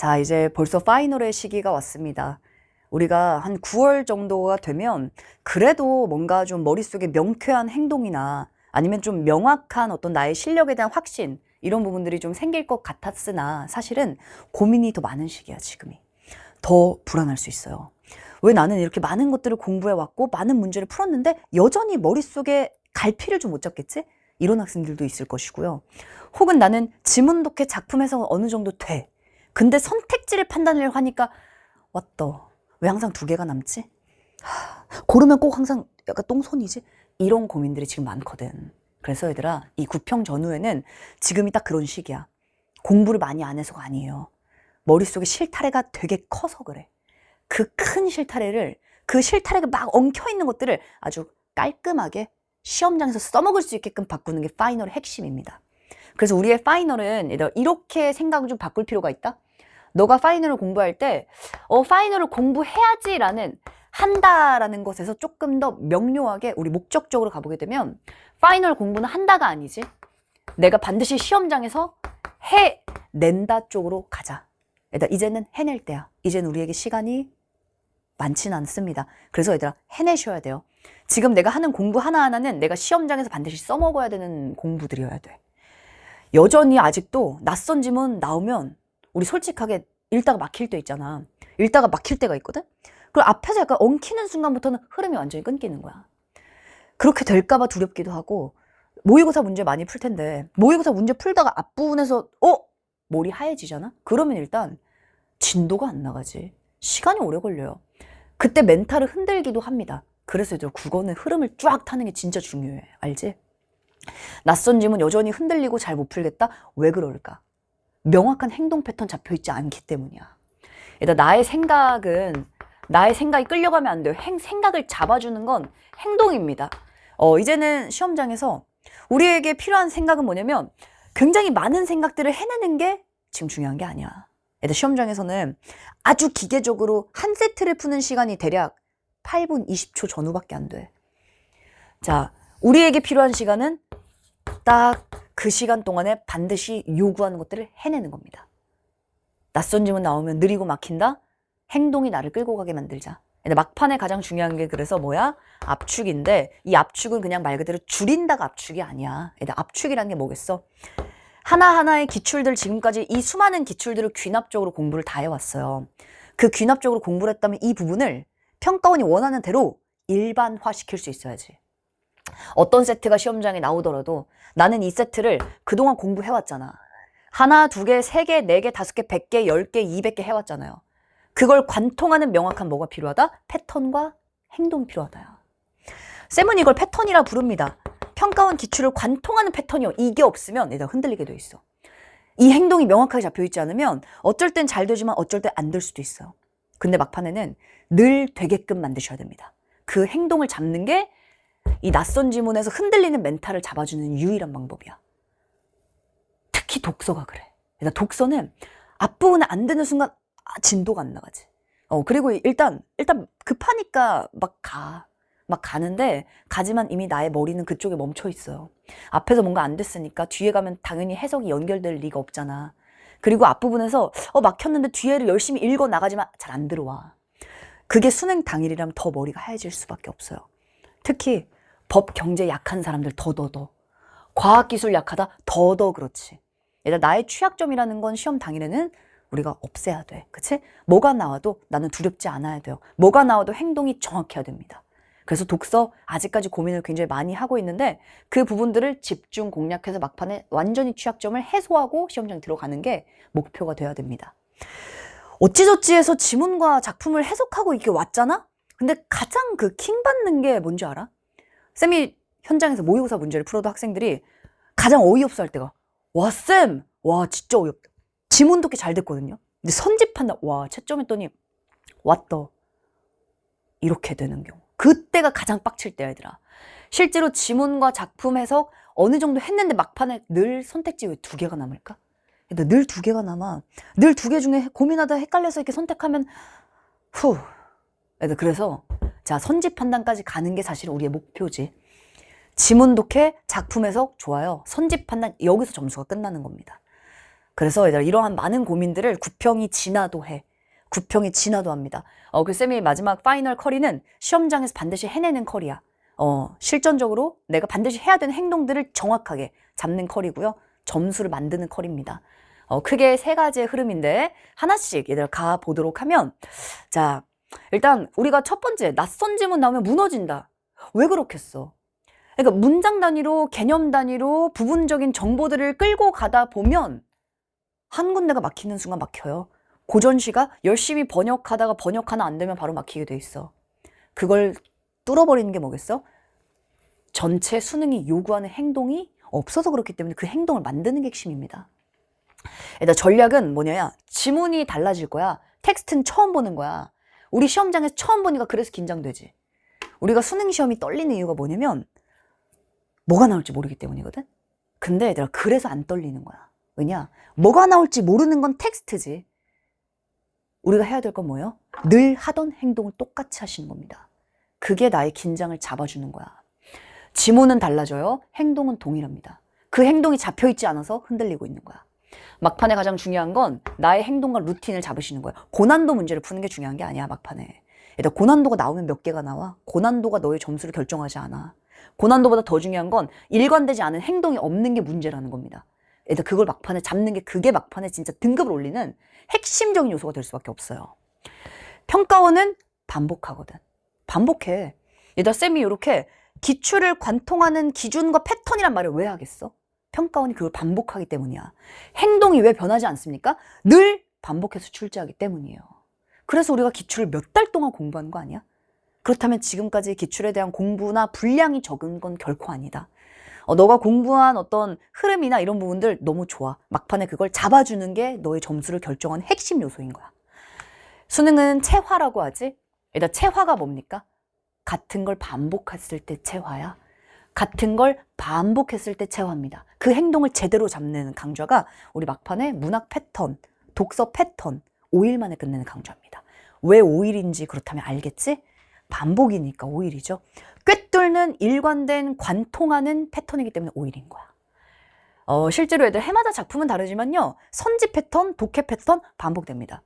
자, 이제 벌써 파이널의 시기가 왔습니다. 우리가 한 9월 정도가 되면 그래도 뭔가 좀 머릿속에 명쾌한 행동이나 아니면 좀 명확한 어떤 나의 실력에 대한 확신, 이런 부분들이 좀 생길 것 같았으나 사실은 고민이 더 많은 시기야, 지금이. 더 불안할 수 있어요. 왜 나는 이렇게 많은 것들을 공부해왔고 많은 문제를 풀었는데 여전히 머릿속에 갈피를 좀 못 잡겠지? 이런 학생들도 있을 것이고요. 혹은 나는 지문독해 작품 해석은 어느 정도 돼. 근데 선택지를 판단하려고 하니까 왔다. 왜 항상 2개가 남지? 고르면 꼭 항상 약간 똥손이지? 이런 고민들이 지금 많거든. 그래서 얘들아, 이 구평 전후에는 지금이 딱 그런 시기야. 공부를 많이 안 해서가 아니에요. 머릿속에 실타래가 되게 커서 그래. 그 큰 실타래를, 그 실타래가 막 엉켜있는 것들을 아주 깔끔하게 시험장에서 써먹을 수 있게끔 바꾸는 게 파이널의 핵심입니다. 그래서 우리의 파이널은 이렇게 생각을 좀 바꿀 필요가 있다. 너가 파이널을 공부할 때 파이널을 공부해야지 라는 한다라는 것에서 조금 더 명료하게 우리 목적적으로 가보게 되면 파이널 공부는 한다가 아니지 내가 반드시 시험장에서 해낸다 쪽으로 가자. 얘들아, 이제는 해낼 때야. 이제는 우리에게 시간이 많지는 않습니다. 그래서 얘들아, 해내셔야 돼요. 지금 내가 하는 공부 하나하나는 내가 시험장에서 반드시 써먹어야 되는 공부들이어야 돼. 여전히 아직도 낯선 지문 나오면 우리 솔직하게 읽다가 막힐 때 있잖아. 읽다가 막힐 때가 있거든? 그리고 앞에서 약간 엉키는 순간부터는 흐름이 완전히 끊기는 거야. 그렇게 될까봐 두렵기도 하고, 모의고사 문제 많이 풀 텐데 모의고사 문제 풀다가 앞부분에서 머리 하얘지잖아? 그러면 일단 진도가 안 나가지. 시간이 오래 걸려요. 그때 멘탈을 흔들기도 합니다. 그래서 얘들 국어는 흐름을 쫙 타는 게 진짜 중요해. 알지? 낯선 지문 여전히 흔들리고 잘 못 풀겠다? 왜 그럴까? 명확한 행동 패턴 잡혀있지 않기 때문이야. 일단 나의 생각이 끌려가면 안 돼요. 생각을 잡아주는 건 행동입니다. 이제는 시험장에서 우리에게 필요한 생각은 뭐냐면 굉장히 많은 생각들을 해내는 게 지금 중요한 게 아니야. 일단 시험장에서는 아주 기계적으로 한 세트를 푸는 시간이 대략 8분 20초 전후밖에 안 돼. 자, 우리에게 필요한 시간은 딱 그 시간 동안에 반드시 요구하는 것들을 해내는 겁니다. 낯선 지문 나오면 느리고 막힌다? 행동이 나를 끌고 가게 만들자. 근데 막판에 가장 중요한 게 그래서 뭐야? 압축인데 이 압축은 그냥 말 그대로 줄인다가 압축이 아니야. 근데 압축이라는 게 뭐겠어? 하나하나의 기출들, 지금까지 이 수많은 기출들을 귀납적으로 공부를 다 해왔어요. 그 귀납적으로 공부를 했다면 이 부분을 평가원이 원하는 대로 일반화시킬 수 있어야지. 어떤 세트가 시험장에 나오더라도 나는 이 세트를 그동안 공부해왔잖아. 1, 2개, 3개, 4개, 5개, 100개, 10개, 200개 해왔잖아요. 그걸 관통하는 명확한 뭐가 필요하다? 패턴과 행동이 필요하다야. 쌤은 이걸 패턴이라 부릅니다. 평가원 기출을 관통하는 패턴이요. 이게 없으면 내가 흔들리게 돼 있어. 이 행동이 명확하게 잡혀있지 않으면 어쩔 땐 잘 되지만 어쩔 땐 안 될 수도 있어요. 근데 막판에는 늘 되게끔 만드셔야 됩니다. 그 행동을 잡는 게 이 낯선 지문에서 흔들리는 멘탈을 잡아주는 유일한 방법이야. 특히 독서가 그래. 독서는 앞부분에 안 되는 순간 진도가 안 나가지. 그리고 일단 급하니까 막 가는데 가지만 이미 나의 머리는 그쪽에 멈춰 있어요. 앞에서 뭔가 안 됐으니까 뒤에 가면 당연히 해석이 연결될 리가 없잖아. 그리고 앞부분에서 막혔는데 뒤에를 열심히 읽어 나가지만 잘 안 들어와. 그게 수능 당일이라면 더 머리가 하얘질 수밖에 없어요. 특히 법, 경제 약한 사람들 더. 과학기술 약하다 더 그렇지. 일단 나의 취약점이라는 건 시험 당일에는 우리가 없애야 돼. 그치? 뭐가 나와도 나는 두렵지 않아야 돼요. 뭐가 나와도 행동이 정확해야 됩니다. 그래서 독서 아직까지 고민을 굉장히 많이 하고 있는데 그 부분들을 집중 공략해서 막판에 완전히 취약점을 해소하고 시험장에 들어가는 게 목표가 돼야 됩니다. 어찌저찌해서 지문과 작품을 해석하고 이렇게 왔잖아? 근데 가장 그 킹받는 게 뭔지 알아? 쌤이 현장에서 모의고사 문제를 풀어도 학생들이 가장 어이없어 할 때가 와 쌤! 와 진짜 어이없다. 지문도 꽤 잘 됐거든요. 근데 선집한다. 와 채점했더니 왔다. 이렇게 되는 경우. 그때가 가장 빡칠 때야 얘들아. 실제로 지문과 작품 해석 어느 정도 했는데 막판에 늘 선택지 왜 2개가 남을까? 늘 2개가 남아. 늘 2개 중에 고민하다 헷갈려서 이렇게 선택하면 그래서 자 선집 판단까지 가는 게 사실 우리의 목표지. 지문 독해, 작품 해석 좋아요. 선집 판단 여기서 점수가 끝나는 겁니다. 그래서 얘들아, 이러한 많은 고민들을 9평이 지나도 해. 9평이 지나도 합니다. 그 쌤이 마지막 파이널 커리는 시험장에서 반드시 해내는 커리야. 실전적으로 내가 반드시 해야 되는 행동들을 정확하게 잡는 커리고요. 점수를 만드는 커리입니다. 크게 세 가지의 흐름인데 하나씩 얘들아 가보도록 하면, 자, 일단 우리가 첫 번째, 낯선 지문 나오면 무너진다. 왜 그렇겠어? 그러니까 문장 단위로, 개념 단위로 부분적인 정보들을 끌고 가다 보면 한 군데가 막히는 순간 막혀요. 고전시가 열심히 번역하다가 번역 하나 안 되면 바로 막히게 돼 있어. 그걸 뚫어버리는 게 뭐겠어? 전체 수능이 요구하는 행동이 없어서 그렇기 때문에 그 행동을 만드는 게 핵심입니다. 일단 전략은 뭐냐? 지문이 달라질 거야. 텍스트는 처음 보는 거야. 우리 시험장에서 처음 보니까 그래서 긴장되지. 우리가 수능 시험이 떨리는 이유가 뭐냐면 뭐가 나올지 모르기 때문이거든. 근데 얘들아, 그래서 안 떨리는 거야. 왜냐? 뭐가 나올지 모르는 건 텍스트지. 우리가 해야 될 건 뭐예요? 늘 하던 행동을 똑같이 하시는 겁니다. 그게 나의 긴장을 잡아주는 거야. 지문은 달라져요. 행동은 동일합니다. 그 행동이 잡혀있지 않아서 흔들리고 있는 거야. 막판에 가장 중요한 건 나의 행동과 루틴을 잡으시는 거야. 고난도 문제를 푸는 게 중요한 게 아니야, 막판에. 일단 고난도가 나오면 몇 개가 나와? 고난도가 너의 점수를 결정하지 않아. 고난도보다 더 중요한 건 일관되지 않은 행동이 없는 게 문제라는 겁니다. 일단 그걸 막판에 잡는 게, 그게 막판에 진짜 등급을 올리는 핵심적인 요소가 될 수밖에 없어요. 평가원은 반복하거든. 반복해. 얘들아, 쌤이 이렇게 기출을 관통하는 기준과 패턴이란 말을 왜 하겠어? 평가원이 그걸 반복하기 때문이야. 행동이 왜 변하지 않습니까? 늘 반복해서 출제하기 때문이에요. 그래서 우리가 기출을 몇 달 동안 공부하는 거 아니야? 그렇다면 지금까지 기출에 대한 공부나 분량이 적은 건 결코 아니다. 너가 공부한 어떤 흐름이나 이런 부분들 너무 좋아. 막판에 그걸 잡아주는 게 너의 점수를 결정하는 핵심 요소인 거야. 수능은 체화라고 하지? 일단 체화가 뭡니까? 같은 걸 반복했을 때 체화야. 같은 걸 반복했을 때 체화입니다. 그 행동을 제대로 잡는 강좌가 우리 막판에 문학 패턴, 독서 패턴 5일 만에 끝내는 강좌입니다. 왜 5일인지 그렇다면 알겠지? 반복이니까 5일이죠. 꿰뚫는 일관된 관통하는 패턴이기 때문에 5일인 거야. 실제로 애들 해마다 작품은 다르지만요. 선지 패턴, 독해 패턴 반복됩니다.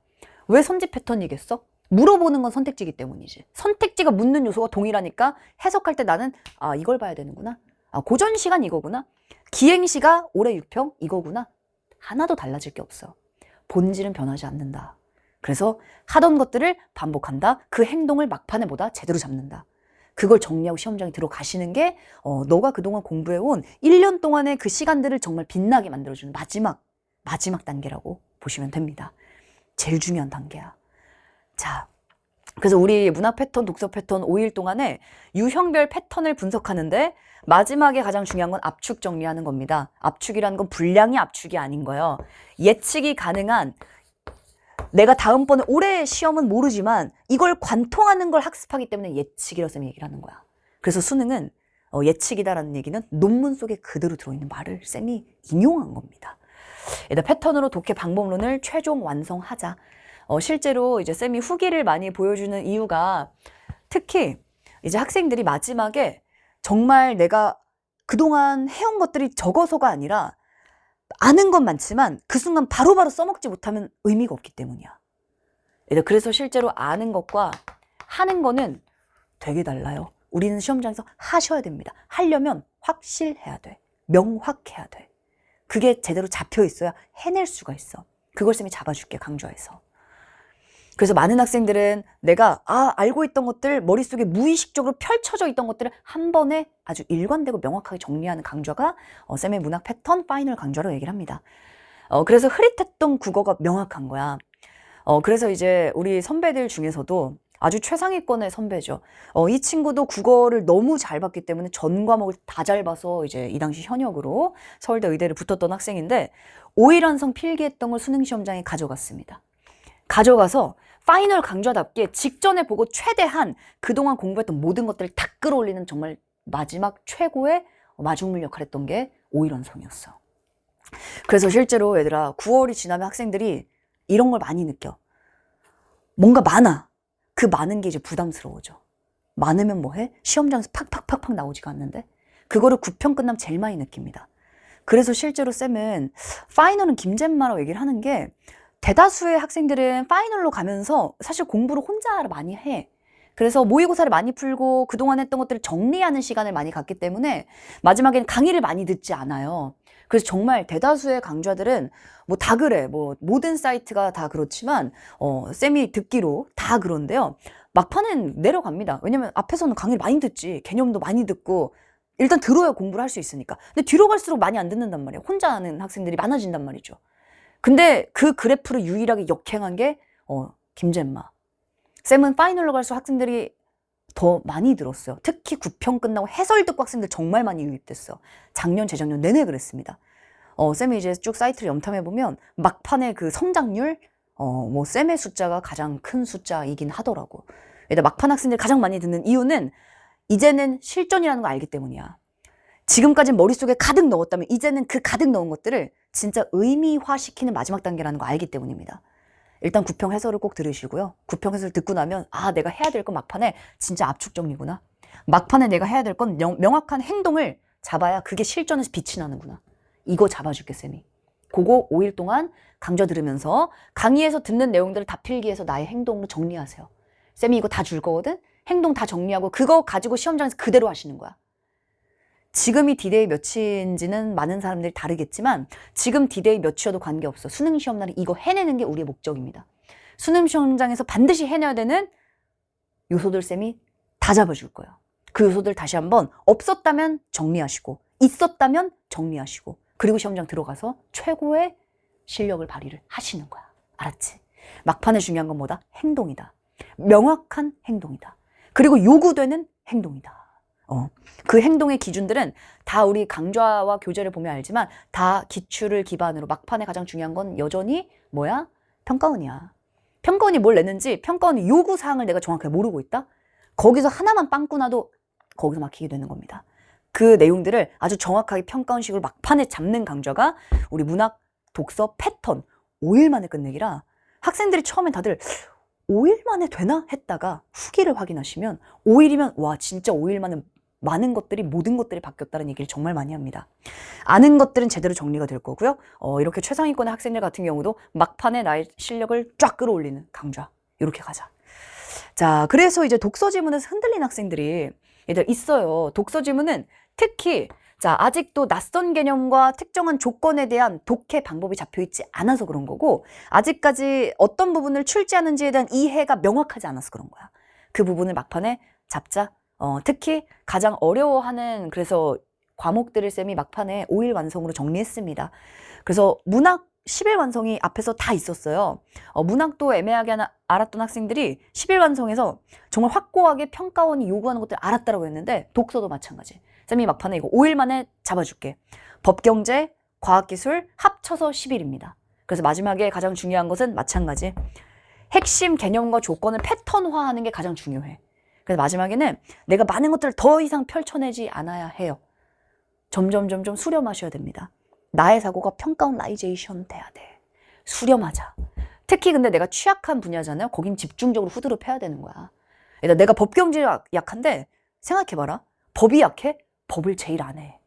왜 선지 패턴이겠어? 물어보는 건 선택지이기 때문이지. 선택지가 묻는 요소가 동일하니까 해석할 때 나는 이걸 봐야 되는구나. 고전시간 이거구나. 기행시가 올해 6평 이거구나. 하나도 달라질 게 없어. 본질은 변하지 않는다. 그래서 하던 것들을 반복한다. 그 행동을 막판에 보다 제대로 잡는다. 그걸 정리하고 시험장에 들어가시는 게 너가 그동안 공부해온 1년 동안의 그 시간들을 정말 빛나게 만들어주는 마지막 단계라고 보시면 됩니다. 제일 중요한 단계야. 자, 그래서 우리 문학 패턴, 독서 패턴 5일 동안에 유형별 패턴을 분석하는데 마지막에 가장 중요한 건 압축 정리하는 겁니다. 압축이라는 건 분량이 압축이 아닌 거예요. 예측이 가능한, 내가 다음번에 올해 시험은 모르지만 이걸 관통하는 걸 학습하기 때문에 예측이라고 쌤이 얘기를 하는 거야. 그래서 수능은 예측이다라는 얘기는 논문 속에 그대로 들어있는 말을 쌤이 인용한 겁니다. 일단 패턴으로 독해 방법론을 최종 완성하자. 실제로 이제 쌤이 후기를 많이 보여주는 이유가 특히 이제 학생들이 마지막에 정말 내가 그동안 해온 것들이 적어서가 아니라 아는 건 많지만 그 순간 바로바로 써먹지 못하면 의미가 없기 때문이야. 그래서 실제로 아는 것과 하는 거는 되게 달라요. 우리는 시험장에서 하셔야 됩니다. 하려면 확실해야 돼. 명확해야 돼. 그게 제대로 잡혀 있어야 해낼 수가 있어. 그걸 쌤이 잡아줄게, 강좌에서. 그래서 많은 학생들은 내가 알고 있던 것들, 머릿속에 무의식적으로 펼쳐져 있던 것들을 한 번에 아주 일관되고 명확하게 정리하는 강좌가 쌤의 문학 패턴 파이널 강좌로 얘기를 합니다. 그래서 흐릿했던 국어가 명확한 거야. 그래서 이제 우리 선배들 중에서도 아주 최상위권의 선배죠. 이 친구도 국어를 너무 잘 봤기 때문에 전 과목을 다 잘 봐서 이제 이 당시 현역으로 서울대 의대를 붙었던 학생인데 5일 완성 필기했던 걸 수능 시험장에 가져갔습니다. 가져가서 파이널 강좌답게 직전에 보고 최대한 그동안 공부했던 모든 것들을 다 끌어올리는 정말 마지막 최고의 마중물 역할을 했던 게 5일 완성이었어. 그래서 실제로 얘들아 9월이 지나면 학생들이 이런 걸 많이 느껴. 뭔가 많아. 그 많은 게 이제 부담스러워져. 많으면 뭐해? 시험장에서 팍팍팍팍 나오지가 않는데 그거를 9평 끝나면 제일 많이 느낍니다. 그래서 실제로 쌤은 파이널은 김잼마라고 얘기를 하는 게 대다수의 학생들은 파이널로 가면서 사실 공부를 혼자 많이 해. 그래서 모의고사를 많이 풀고 그동안 했던 것들을 정리하는 시간을 많이 갖기 때문에 마지막에는 강의를 많이 듣지 않아요. 그래서 정말 대다수의 강좌들은 뭐 다 그래. 뭐 모든 사이트가 다 그렇지만 쌤이 듣기로 다 그런데요. 막판엔 내려갑니다. 왜냐면 앞에서는 강의를 많이 듣지. 개념도 많이 듣고 일단 들어야 공부를 할 수 있으니까. 근데 뒤로 갈수록 많이 안 듣는단 말이에요. 혼자 하는 학생들이 많아진단 말이죠. 근데 그 그래프를 유일하게 역행한 게 김잼마. 쌤은 파이널로 갈수록 학생들이 더 많이 들었어요. 특히 9평 끝나고 해설 듣고 학생들 정말 많이 유입됐어. 작년, 재작년 내내 그랬습니다. 쌤이 이제 쭉 사이트를 염탐해보면 막판에 그 성장률, 뭐 쌤의 숫자가 가장 큰 숫자이긴 하더라고. 일단 막판 학생들이 가장 많이 듣는 이유는 이제는 실전이라는 걸 알기 때문이야. 지금까지 머릿속에 가득 넣었다면 이제는 그 가득 넣은 것들을 진짜 의미화시키는 마지막 단계라는 거 알기 때문입니다. 일단 9평 해설을 꼭 들으시고요. 9평 해설 듣고 나면 내가 해야 될 건 막판에 진짜 압축 정리구나. 막판에 내가 해야 될 건 명확한 행동을 잡아야 그게 실전에서 빛이 나는구나. 이거 잡아줄게 쌤이. 그거 5일 동안 강좌 들으면서 강의에서 듣는 내용들을 다 필기해서 나의 행동으로 정리하세요. 쌤이 이거 다 줄 거거든? 행동 다 정리하고 그거 가지고 시험장에서 그대로 하시는 거야. 지금이 디데이 몇인지는 많은 사람들이 다르겠지만 지금 디데이 몇이어도 관계없어. 수능 시험날에 이거 해내는 게 우리의 목적입니다. 수능 시험장에서 반드시 해내야 되는 요소들 쌤이 다 잡아줄 거예요. 그 요소들 다시 한번 없었다면 정리하시고 있었다면 정리하시고 그리고 시험장 들어가서 최고의 실력을 발휘를 하시는 거야. 알았지? 막판에 중요한 건 뭐다? 행동이다. 명확한 행동이다. 그리고 요구되는 행동이다. 그 행동의 기준들은 다 우리 강좌와 교재를 보면 알지만 다 기출을 기반으로 막판에 가장 중요한 건 여전히 뭐야? 평가원이야. 평가원이 뭘 냈는지 평가원의 요구사항을 내가 정확하게 모르고 있다? 거기서 하나만 빵꾸 나도 거기서 막히게 되는 겁니다. 그 내용들을 아주 정확하게 평가원식으로 막판에 잡는 강좌가 우리 문학 독서 패턴 5일 만에 끝내기라 학생들이 처음엔 다들 5일 만에 되나? 했다가 후기를 확인하시면 5일이면 와 진짜 5일 만에 많은 것들이 모든 것들이 바뀌었다는 얘기를 정말 많이 합니다. 아는 것들은 제대로 정리가 될 거고요. 이렇게 최상위권의 학생들 같은 경우도 막판에 나의 실력을 쫙 끌어올리는 강좌 이렇게 가자. 자, 그래서 이제 독서 지문에서 흔들린 학생들이 얘들 있어요. 독서 지문은 특히 아직도 낯선 개념과 특정한 조건에 대한 독해 방법이 잡혀있지 않아서 그런 거고 아직까지 어떤 부분을 출제하는지에 대한 이해가 명확하지 않아서 그런 거야. 그 부분을 막판에 잡자. 특히 가장 어려워하는 그래서 과목들을 쌤이 막판에 5일 완성으로 정리했습니다. 그래서 문학 10일 완성이 앞에서 다 있었어요. 문학도 애매하게 알았던 학생들이 10일 완성해서 정말 확고하게 평가원이 요구하는 것들을 알았다고 했는데 독서도 마찬가지. 쌤이 막판에 이거 5일 만에 잡아줄게. 법경제, 과학기술 합쳐서 10일입니다. 그래서 마지막에 가장 중요한 것은 마찬가지. 핵심 개념과 조건을 패턴화하는 게 가장 중요해. 그래서 마지막에는 내가 많은 것들을 더 이상 펼쳐내지 않아야 해요. 점점 수렴하셔야 됩니다. 나의 사고가 평가원라이제이션 돼야 돼. 수렴하자. 특히 근데 내가 취약한 분야잖아요. 거긴 집중적으로 후드로 해야 되는 거야. 내가 법경제 약한데 생각해봐라. 법이 약해? 법을 제일 안 해.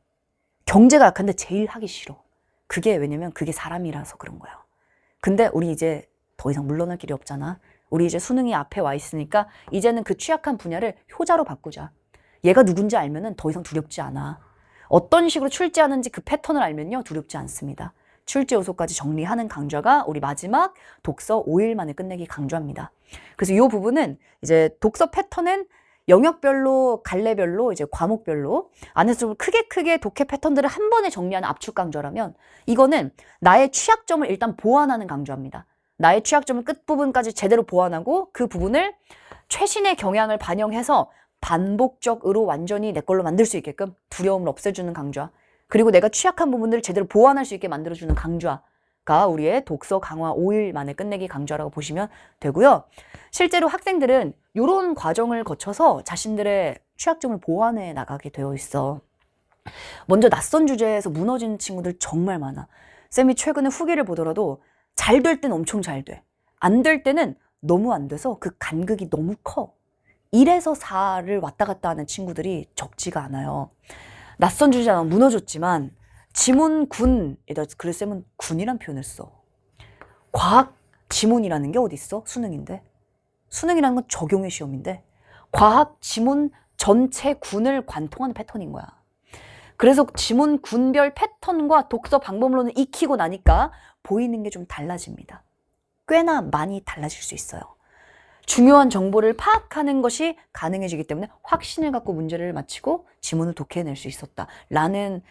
경제가 약한데 제일 하기 싫어. 그게 왜냐면 그게 사람이라서 그런 거야. 근데 우리 이제 더 이상 물러날 길이 없잖아. 우리 이제 수능이 앞에 와 있으니까 이제는 그 취약한 분야를 효자로 바꾸자. 얘가 누군지 알면은 더 이상 두렵지 않아. 어떤 식으로 출제하는지 그 패턴을 알면요 두렵지 않습니다. 출제 요소까지 정리하는 강좌가 우리 마지막 독서 5일 만에 끝내기 강좌입니다. 그래서 이 부분은 이제 독서 패턴은 영역별로, 갈래별로, 이제 과목별로 안에서 좀 크게 독해 패턴들을 한 번에 정리하는 압축 강좌라면 이거는 나의 취약점을 일단 보완하는 강좌입니다. 나의 취약점을 끝부분까지 제대로 보완하고 그 부분을 최신의 경향을 반영해서 반복적으로 완전히 내 걸로 만들 수 있게끔 두려움을 없애주는 강좌. 그리고 내가 취약한 부분들을 제대로 보완할 수 있게 만들어주는 강좌가 우리의 독서 강화 5일 만에 끝내기 강좌라고 보시면 되고요. 실제로 학생들은 이런 과정을 거쳐서 자신들의 취약점을 보완해 나가게 되어 있어. 먼저 낯선 주제에서 무너지는 친구들 정말 많아. 쌤이 최근에 후기를 보더라도 잘 될 때는 엄청 잘 돼. 안 될 때는 너무 안 돼서 그 간극이 너무 커. 1에서 4를 왔다 갔다 하는 친구들이 적지가 않아요. 낯선 주제는 무너졌지만 지문군에다 그래서 쌤은 군이란 표현을 써. 과학 지문이라는 게 어디 있어? 수능인데. 수능이라는 건 적용의 시험인데 과학 지문 전체 군을 관통하는 패턴인 거야. 그래서 지문 군별 패턴과 독서 방법론을 익히고 나니까 보이는 게 좀 달라집니다. 꽤나 많이 달라질 수 있어요. 중요한 정보를 파악하는 것이 가능해지기 때문에 확신을 갖고 문제를 맞히고 지문을 독해낼 수 있었다라는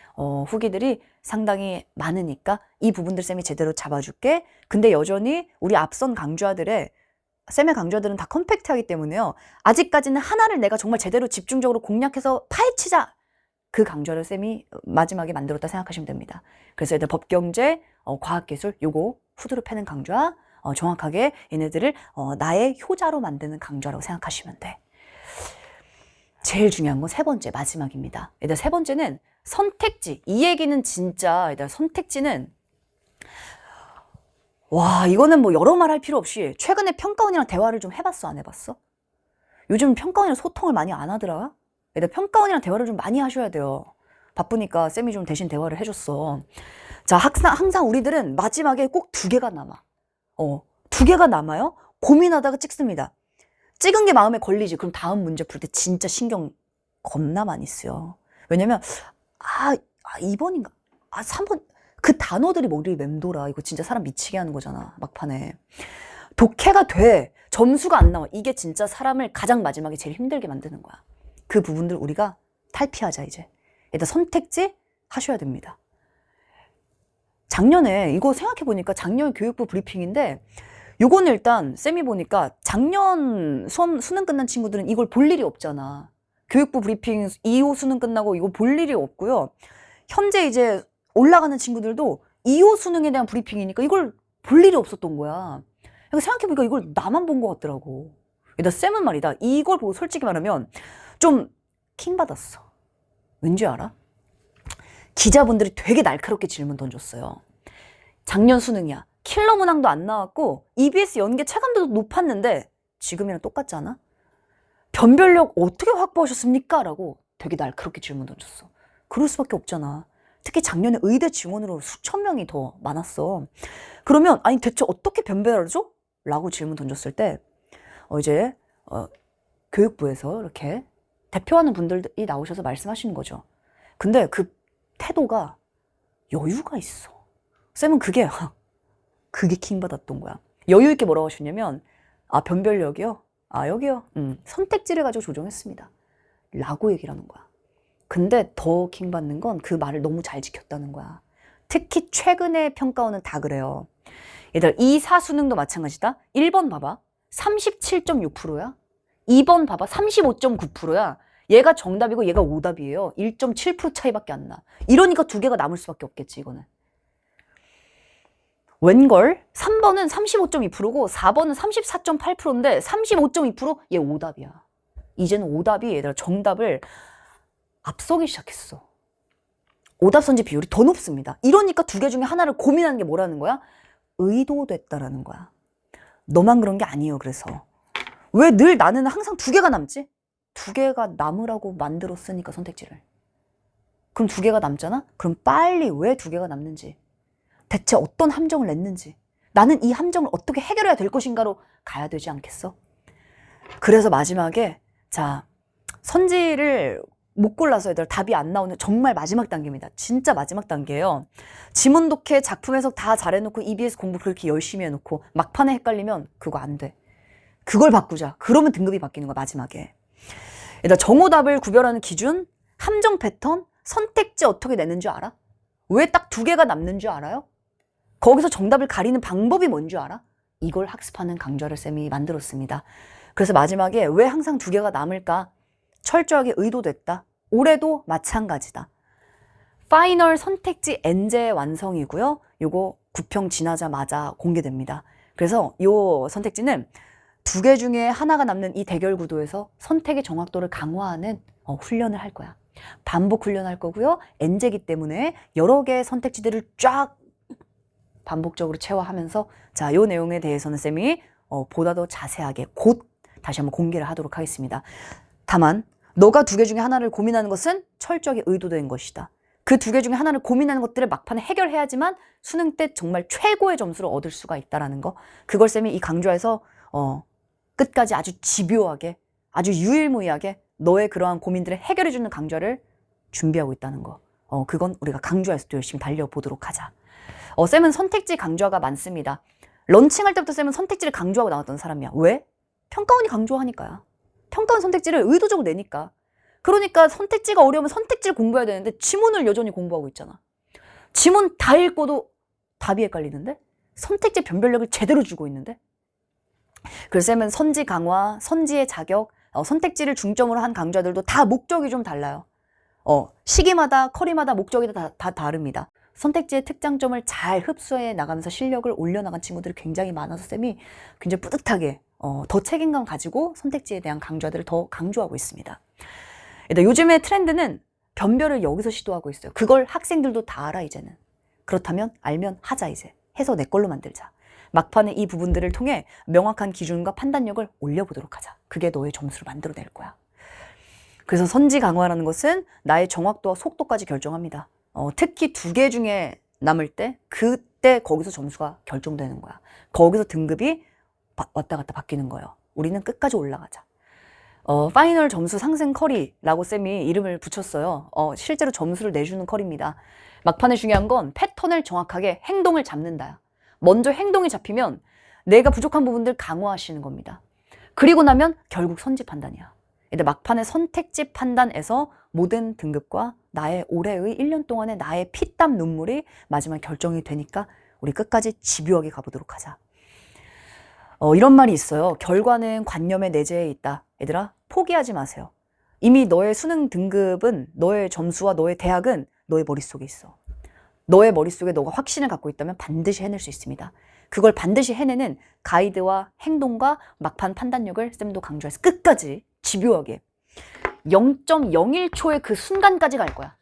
후기들이 상당히 많으니까 이 부분들 쌤이 제대로 잡아줄게. 근데 여전히 우리 앞선 강좌들의 쌤의 강좌들은 다 컴팩트하기 때문에요. 아직까지는 하나를 내가 정말 제대로 집중적으로 공략해서 파헤치자. 그 강좌를 쌤이 마지막에 만들었다 생각하시면 됩니다. 그래서 얘들 법경제, 과학기술 요거 후드로 패는 강좌 정확하게 얘네들을 나의 효자로 만드는 강좌라고 생각하시면 돼. 제일 중요한 건 세 번째 마지막입니다. 얘들 세 번째는 선택지. 이 얘기는 진짜 얘들 선택지는 와 이거는 뭐 여러 말 할 필요 없이 최근에 평가원이랑 대화를 좀 해봤어 안 해봤어? 요즘 평가원이랑 소통을 많이 안 하더라. 얘들 평가원이랑 대화를 좀 많이 하셔야 돼요. 바쁘니까 쌤이 좀 대신 대화를 해줬어. 자 항상 우리들은 마지막에 꼭 2개가 남아. 2개가 남아요. 고민하다가 찍습니다. 찍은 게 마음에 걸리지. 그럼 다음 문제 풀 때 진짜 신경 겁나 많이 쓰여. 왜냐면 2번인가 3번 그 단어들이 머리에 맴돌아. 이거 진짜 사람 미치게 하는 거잖아 막판에. 독해가 돼. 점수가 안 나와. 이게 진짜 사람을 가장 마지막에 제일 힘들게 만드는 거야. 그 부분들 우리가 탈피하자 이제. 일단 선택지 하셔야 됩니다. 작년에 이거 생각해보니까 작년 교육부 브리핑인데 요거는 일단 쌤이 보니까 작년 수능 끝난 친구들은 이걸 볼 일이 없잖아. 교육부 브리핑 2호 수능 끝나고 이거 볼 일이 없고요. 현재 이제 올라가는 친구들도 2호 수능에 대한 브리핑이니까 이걸 볼 일이 없었던 거야. 그러니까 생각해보니까 이걸 나만 본 것 같더라고. 나 쌤은 말이다. 이걸 보고 솔직히 말하면 좀 킹받았어. 왠지 알아? 기자분들이 되게 날카롭게 질문 던졌어요. 작년 수능이야. 킬러 문항도 안 나왔고 EBS 연계 체감도도 높았는데 지금이랑 똑같지 않아? 변별력 어떻게 확보하셨습니까? 라고 되게 날카롭게 질문 던졌어. 그럴 수밖에 없잖아. 특히 작년에 의대 지원으로 수천 명이 더 많았어. 그러면 아니 대체 어떻게 변별하죠? 라고 질문 던졌을 때 이제 교육부에서 이렇게 대표하는 분들이 나오셔서 말씀하시는 거죠. 근데 그 태도가 여유가 있어. 쌤은 그게 킹받았던 거야. 여유 있게 뭐라고 하셨냐면 변별력이요? 여기요. 선택지를 가지고 조정했습니다. 라고 얘기를 하는 거야. 근데 더 킹받는 건 그 말을 너무 잘 지켰다는 거야. 특히 최근에 평가원은 다 그래요. 얘들 2, 4 수능도 마찬가지다. 1번 봐봐. 37.6%야. 2번 봐봐. 35.9%야. 얘가 정답이고 얘가 오답이에요. 1.7% 차이밖에 안 나. 이러니까 2개가 남을 수밖에 없겠지 이거는. 웬걸? 3번은 35.2%고 4번은 34.8%인데 35.2%얘 오답이야. 이제는 오답이 얘들아 정답을 앞서기 시작했어. 오답 선지 비율이 더 높습니다. 이러니까 2개 중에 하나를 고민하는 게 뭐라는 거야? 의도됐다라는 거야. 너만 그런 게 아니에요. 그래서 왜 늘 나는 항상 2개가 남지? 2개가 남으라고 만들었으니까 선택지를. 그럼 2개가 남잖아? 그럼 빨리 왜 2개가 남는지, 대체 어떤 함정을 냈는지, 나는 이 함정을 어떻게 해결해야 될 것인가로 가야 되지 않겠어? 그래서 마지막에 자 선지를 못 골라서 얘들 답이 안 나오는 정말 마지막 단계입니다. 진짜 마지막 단계예요. 지문 독해, 작품 해석 다 잘해놓고 EBS 공부 그렇게 열심히 해놓고 막판에 헷갈리면 그거 안 돼. 그걸 바꾸자. 그러면 등급이 바뀌는 거야 마지막에. 얘들 정오답을 구별하는 기준, 함정 패턴, 선택지 어떻게 내는 줄 알아? 왜 딱 2개가 남는 줄 알아요? 거기서 정답을 가리는 방법이 뭔 줄 알아? 이걸 학습하는 강좌를 쌤이 만들었습니다. 그래서 마지막에 왜 항상 2개가 남을까? 철저하게 의도됐다. 올해도 마찬가지다. 파이널 선택지 N제 완성이고요. 요거 9평 지나자마자 공개됩니다. 그래서 요 선택지는 2개 중에 하나가 남는 이 대결 구도에서 선택의 정확도를 강화하는 훈련을 할 거야. 반복 훈련할 거고요. N제기 때문에 여러 개의 선택지들을 쫙 반복적으로 체화하면서 자, 요 내용에 대해서는 쌤이 보다 더 자세하게 곧 다시 한번 공개를 하도록 하겠습니다. 다만 너가 2개 중에 하나를 고민하는 것은 철저하게 의도된 것이다. 그 두 개 중에 하나를 고민하는 것들을 막판에 해결해야지만 수능 때 정말 최고의 점수를 얻을 수가 있다라는 거. 그걸 쌤이 이 강좌에서 끝까지 아주 집요하게, 아주 유일무이하게 너의 그러한 고민들을 해결해주는 강좌를 준비하고 있다는 거. 그건 우리가 강좌에서도 열심히 달려보도록 하자. 쌤은 선택지 강좌가 많습니다. 런칭할 때부터 쌤은 선택지를 강조하고 나왔던 사람이야. 왜? 평가원이 강조하니까요. 평가원 선택지를 의도적으로 내니까. 그러니까 선택지가 어려우면 선택지를 공부해야 되는데 지문을 여전히 공부하고 있잖아. 지문 다 읽고도 답이 헷갈리는데? 선택지 변별력을 제대로 주고 있는데? 그래서 쌤은 선지 강화, 선지의 자격, 선택지를 중점으로 한 강좌들도 다 목적이 좀 달라요. 시기마다, 커리마다 목적이 다 다릅니다. 선택지의 특장점을 잘 흡수해 나가면서 실력을 올려나간 친구들이 굉장히 많아서 쌤이 굉장히 뿌듯하게 더 책임감 가지고 선택지에 대한 강좌들을 더 강조하고 있습니다. 요즘의 트렌드는 변별을 여기서 시도하고 있어요. 그걸 학생들도 다 알아 이제는. 그렇다면 알면 하자 이제. 해서 내 걸로 만들자. 막판에 이 부분들을 통해 명확한 기준과 판단력을 올려보도록 하자. 그게 너의 점수를 만들어낼 거야. 그래서 선지 강화라는 것은 나의 정확도와 속도까지 결정합니다. 특히 두 개 중에 남을 때 그때 거기서 점수가 결정되는 거야. 거기서 등급이 왔다 갔다 바뀌는 거예요. 우리는 끝까지 올라가자. 파이널 점수 상승 커리라고 쌤이 이름을 붙였어요. 실제로 점수를 내주는 커리입니다. 막판에 중요한 건 패턴을 정확하게 행동을 잡는다. 먼저 행동이 잡히면 내가 부족한 부분들 강화하시는 겁니다. 그리고 나면 결국 선지 판단이야. 근데 막판에 선택지 판단에서 모든 등급과 나의 올해의 1년 동안의 나의 피땀 눈물이 마지막 결정이 되니까 우리 끝까지 집요하게 가보도록 하자. 이런 말이 있어요. 결과는 관념의 내재에 있다. 얘들아, 포기하지 마세요. 이미 너의 수능 등급은, 너의 점수와 너의 대학은 너의 머릿속에 있어. 너의 머릿속에 너가 확신을 갖고 있다면 반드시 해낼 수 있습니다. 그걸 반드시 해내는 가이드와 행동과 막판 판단력을 쌤도 강조해서 끝까지 집요하게 0.01초의 그 순간까지 갈 거야.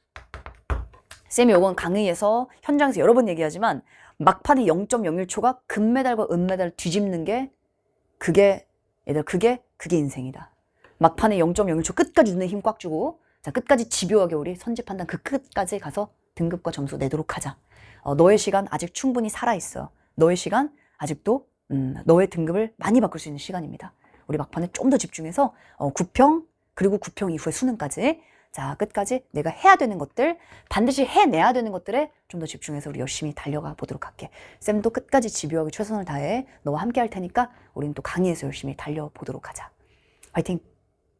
쌤이 이건 강의에서 현장에서 여러 번 얘기하지만 막판에 0.01초가 금메달과 은메달을 뒤집는 게 그게 인생이다. 막판에 0.01초 끝까지 눈에 힘 꽉 주고 자 끝까지 집요하게 우리 선지 판단 그 끝까지 가서 등급과 점수 내도록 하자. 너의 시간 아직 충분히 살아있어. 너의 시간 아직도 너의 등급을 많이 바꿀 수 있는 시간입니다. 우리 막판에 좀 더 집중해서 9평 그리고 9평 이후의 수능까지 자 끝까지 내가 해야 되는 것들 반드시 해내야 되는 것들에 좀 더 집중해서 우리 열심히 달려가 보도록 할게. 쌤도 끝까지 집요하게 최선을 다해 너와 함께 할 테니까 우리는 또 강의에서 열심히 달려보도록 하자. 화이팅!